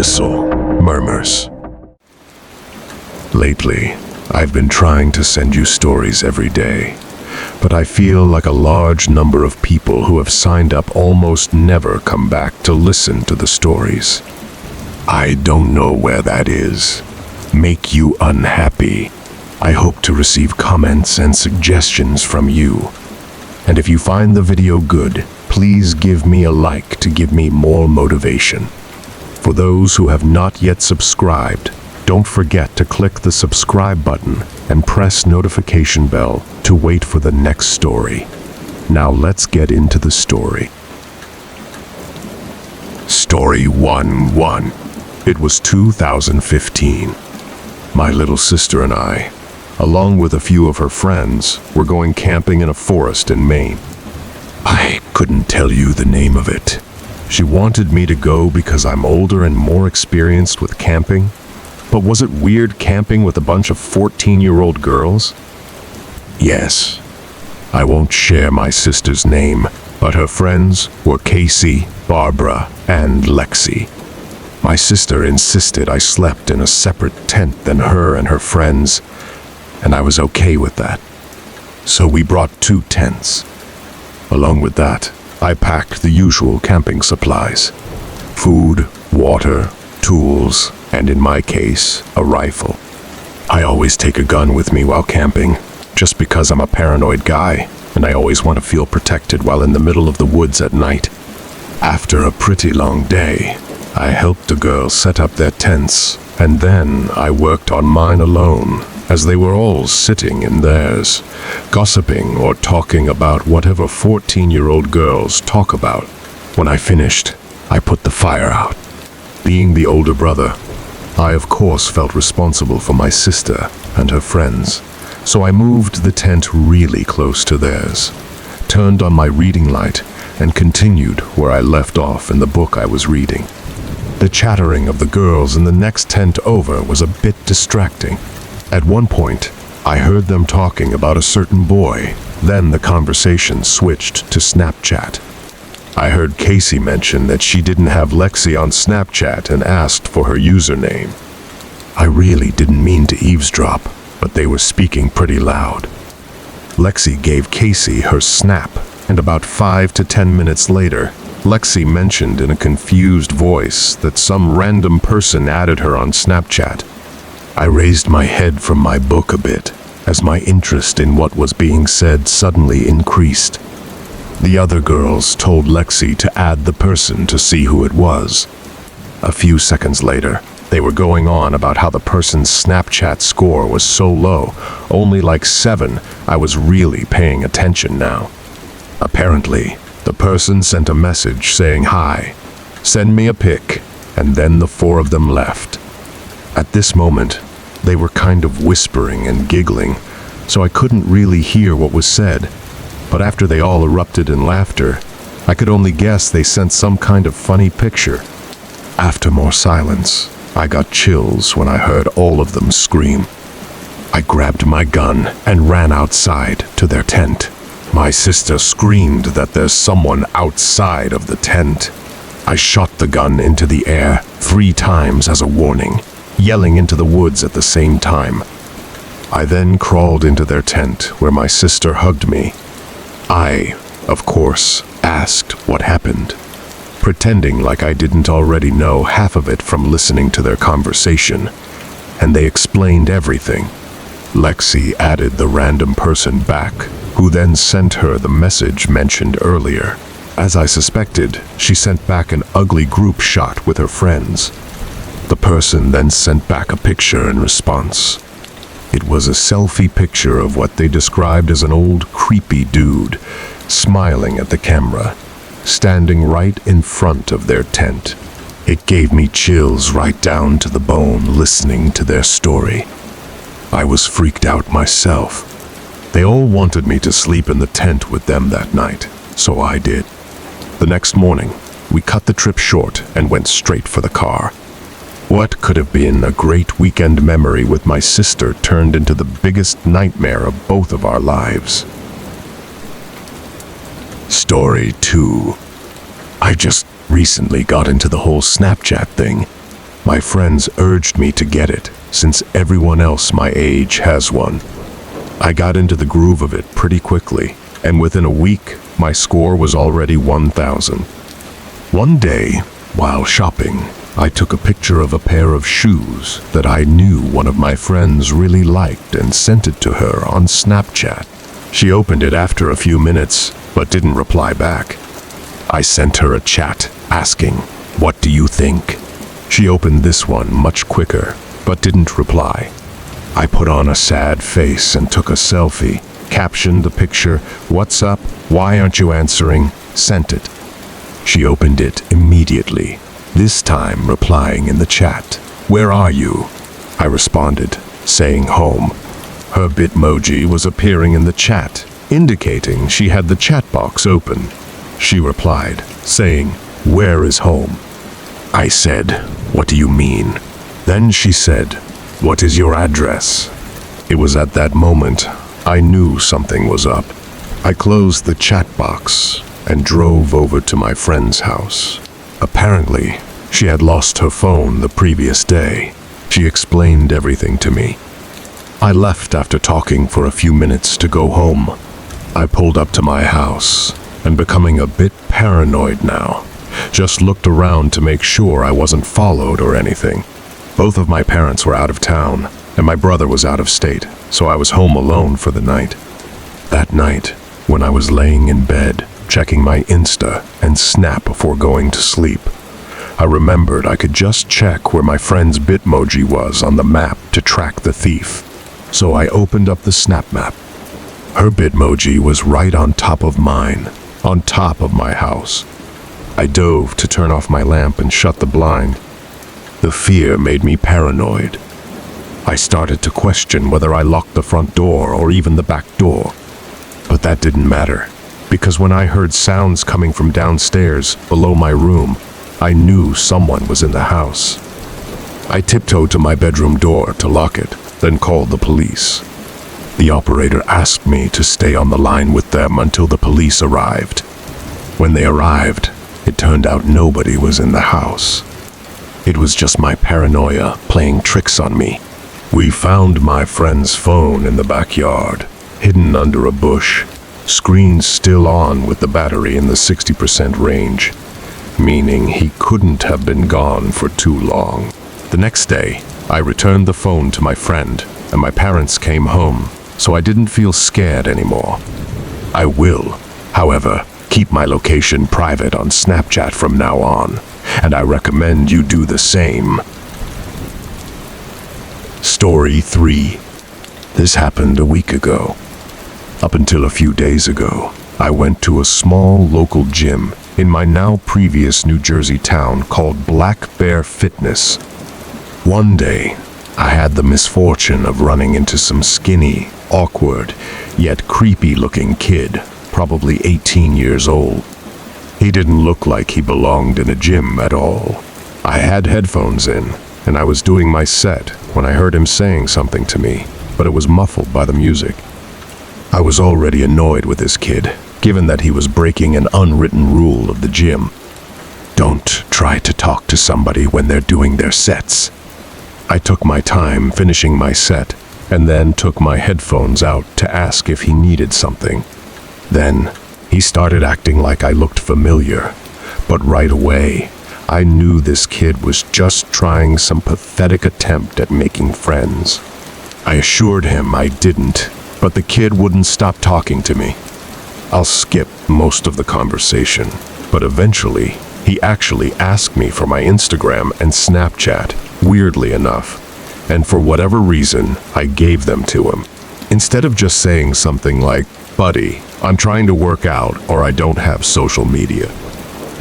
Abyssal Murmurs. Lately, I've been trying to send you stories every day, but I feel like a large number of people who have signed up almost never come back to listen to the stories. I don't know where that is. Make you unhappy. I hope to receive comments and suggestions from you. And if you find the video good, please give me a like to give me more motivation. For those who have not yet subscribed, don't forget to click the subscribe button and press notification bell to wait for the next story. Now let's get into the story. Story 1-1. It was 2015. My little sister and I, along with a few of her friends, were going camping in a forest in Maine. I couldn't tell you the name of it. She wanted me to go because I'm older and more experienced with camping. But was it weird camping with a bunch of 14-year-old girls? Yes. I won't share my sister's name, but her friends were Casey, Barbara, and Lexi. My sister insisted I slept in a separate tent than her and her friends, and I was okay with that. So we brought 2 tents. Along with that, I packed the usual camping supplies: food, water, tools, and in my case, a rifle. I always take a gun with me while camping, just because I'm a paranoid guy, and I always want to feel protected while in the middle of the woods at night. After a pretty long day, I helped the girls set up their tents, and then I worked on mine alone, as they were all sitting in theirs, gossiping or talking about whatever 14-year-old girls talk about. When I finished, I put the fire out. Being the older brother, I of course felt responsible for my sister and her friends, so I moved the tent really close to theirs, turned on my reading light, and continued where I left off in the book I was reading. The chattering of the girls in the next tent over was a bit distracting. At one point, I heard them talking about a certain boy. Then the conversation switched to Snapchat. I heard Casey mention that she didn't have Lexi on Snapchat and asked for her username. I really didn't mean to eavesdrop, but they were speaking pretty loud. Lexi gave Casey her snap, and about 5 to 10 minutes later, Lexi mentioned in a confused voice that some random person added her on Snapchat. I raised my head from my book a bit, as my interest in what was being said suddenly increased. The other girls told Lexi to add the person to see who it was. A few seconds later, they were going on about how the person's Snapchat score was so low, only like 7. I was really paying attention now. Apparently, the person sent a message saying hi, send me a pic, and then the 4 of them left. At this moment, they were kind of whispering and giggling, so I couldn't really hear what was said. But after they all erupted in laughter, I could only guess they sent some kind of funny picture. After more silence, I got chills when I heard all of them scream. I grabbed my gun and ran outside to their tent. My sister screamed that there's someone outside of the tent. I shot the gun into the air 3 times as a warning, yelling into the woods at the same time. I then crawled into their tent where my sister hugged me. I, of course, asked what happened, pretending like I didn't already know half of it from listening to their conversation, and they explained everything. Lexi added the random person back, who then sent her the message mentioned earlier. As I suspected, she sent back an ugly group shot with her friends. The person then sent back a picture in response. It was a selfie picture of what they described as an old creepy dude, smiling at the camera, standing right in front of their tent. It gave me chills right down to the bone listening to their story. I was freaked out myself. They all wanted me to sleep in the tent with them that night, so I did. The next morning, we cut the trip short and went straight for the car. What could have been a great weekend memory with my sister turned into the biggest nightmare of both of our lives. Story 2. I just recently got into the whole Snapchat thing. My friends urged me to get it, since everyone else my age has one. I got into the groove of it pretty quickly, and within a week, my score was already 1,000. One day, while shopping, I took a picture of a pair of shoes that I knew one of my friends really liked and sent it to her on Snapchat. She opened it after a few minutes, but didn't reply back. I sent her a chat asking, "What do you think?" She opened this one much quicker, but didn't reply. I put on a sad face and took a selfie, captioned the picture, "What's up? Why aren't you answering?" Sent it. She opened it immediately, this time replying in the chat, "Where are you?" I responded, saying home. Her Bitmoji was appearing in the chat, indicating she had the chat box open. She replied, saying, "Where is home?" I said, "What do you mean?" Then she said, "What is your address?" It was at that moment I knew something was up. I closed the chat box and drove over to my friend's house. Apparently, she had lost her phone the previous day. She explained everything to me. I left after talking for a few minutes to go home. I pulled up to my house and, becoming a bit paranoid now, just looked around to make sure I wasn't followed or anything. Both of my parents were out of town, and my brother was out of state, so I was home alone for the night. That night, when I was laying in bed, checking my Insta and Snap before going to sleep, I remembered I could just check where my friend's Bitmoji was on the map to track the thief. So I opened up the Snap map. Her Bitmoji was right on top of mine, on top of my house. I dove to turn off my lamp and shut the blind. The fear made me paranoid. I started to question whether I locked the front door or even the back door. But that didn't matter, because when I heard sounds coming from downstairs below my room, I knew someone was in the house. I tiptoed to my bedroom door to lock it, then called the police. The operator asked me to stay on the line with them until the police arrived. When they arrived, it turned out nobody was in the house. It was just my paranoia playing tricks on me. We found my friend's phone in the backyard, hidden under a bush, screen still on with the battery in the 60% range, meaning he couldn't have been gone for too long. The next day, I returned the phone to my friend, and my parents came home, so I didn't feel scared anymore. I will, however, keep my location private on Snapchat from now on, and I recommend you do the same. Story 3. This happened a week ago. Up until a few days ago, I went to a small local gym in my now previous New Jersey town called Black Bear Fitness. One day, I had the misfortune of running into some skinny, awkward, yet creepy-looking kid, probably 18 years old. He didn't look like he belonged in a gym at all. I had headphones in, and I was doing my set when I heard him saying something to me, but it was muffled by the music. I was already annoyed with this kid, given that he was breaking an unwritten rule of the gym. Don't try to talk to somebody when they're doing their sets. I took my time finishing my set, and then took my headphones out to ask if he needed something. Then, he started acting like I looked familiar, but right away, I knew this kid was just trying some pathetic attempt at making friends. I assured him I didn't, but the kid wouldn't stop talking to me. I'll skip most of the conversation, but eventually, he actually asked me for my Instagram and Snapchat, weirdly enough, and for whatever reason, I gave them to him. Instead of just saying something like, "Buddy, I'm trying to work out or I don't have social media."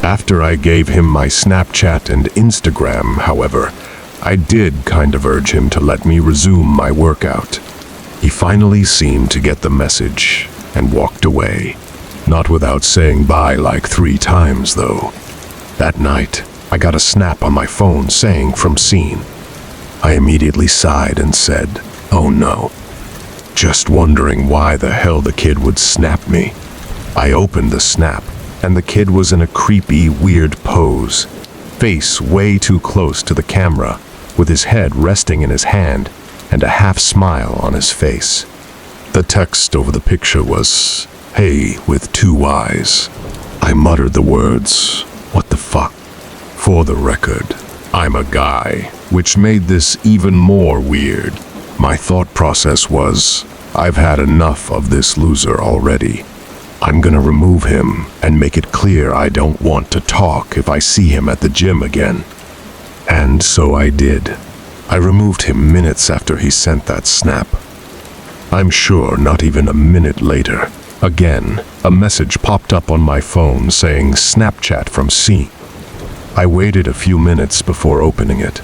After I gave him my Snapchat and Instagram, however, I did kind of urge him to let me resume my workout. He finally seemed to get the message and walked away, not without saying bye like 3 times though. That night, I got a snap on my phone saying from scene. I immediately sighed and said, "Oh no." Just wondering why the hell the kid would snap me. I opened the snap, and the kid was in a creepy, weird pose. face way too close to the camera, with his head resting in his hand and a half smile on his face. The text over the picture was, "Hey with two eyes." I muttered the words, "What the fuck?" For the record, I'm a guy, which made this even more weird. My thought process was, I've had enough of this loser already. I'm gonna remove him and make it clear I don't want to talk if I see him at the gym again. And so I did. I removed him minutes after he sent that snap. I'm sure not even a minute later, again, a message popped up on my phone saying Snapchat from C. I waited a few minutes before opening it.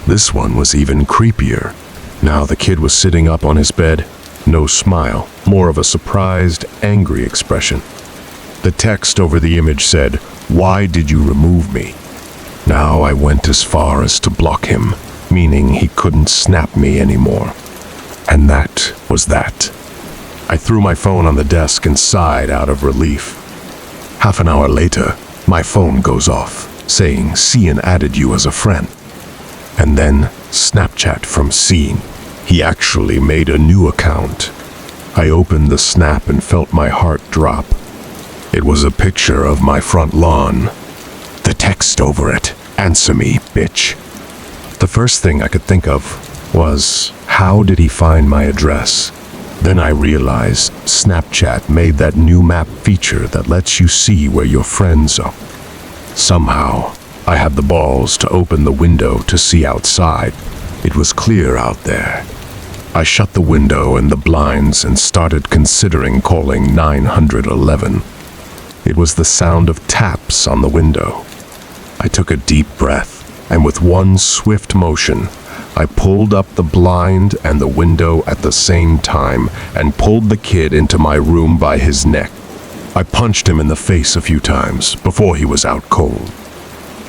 This one was even creepier. Now the kid was sitting up on his bed, no smile, more of a surprised, angry expression. The text over the image said, "Why did you remove me?" Now I went as far as to block him, meaning he couldn't snap me anymore. And that was that. I threw my phone on the desk and sighed out of relief. Half an hour later, my phone goes off, saying Cian added you as a friend. And then Snapchat from Cian. He actually made a new account. I opened the snap and felt my heart drop. It was a picture of my front lawn. The text over it, "Answer me, bitch." The first thing I could think of was, how did he find my address? Then I realized Snapchat made that new map feature that lets you see where your friends are. Somehow, I had the balls to open the window to see outside. It was clear out there. I shut the window and the blinds and started considering calling 911. It was the sound of taps on the window. I took a deep breath, and with one swift motion, I pulled up the blind and the window at the same time and pulled the kid into my room by his neck. I punched him in the face a few times before he was out cold.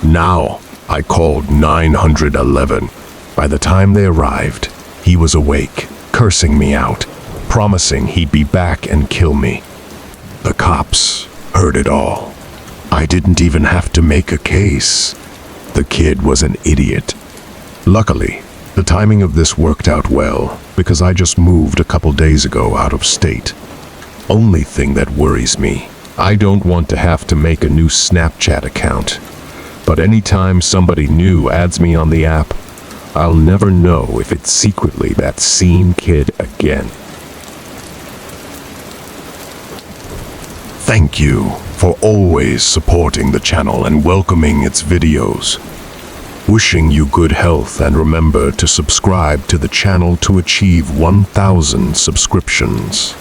Now, I called 911. By the time they arrived, he was awake, cursing me out, promising he'd be back and kill me. The cops heard it all. I didn't even have to make a case. The kid was an idiot. Luckily, the timing of this worked out well, because I just moved a couple days ago out of state. Only thing that worries me, I don't want to have to make a new Snapchat account. But anytime somebody new adds me on the app, I'll never know if it's secretly that same kid again. Thank you for always supporting the channel and welcoming its videos. Wishing you good health, and remember to subscribe to the channel to achieve 1,000 subscriptions.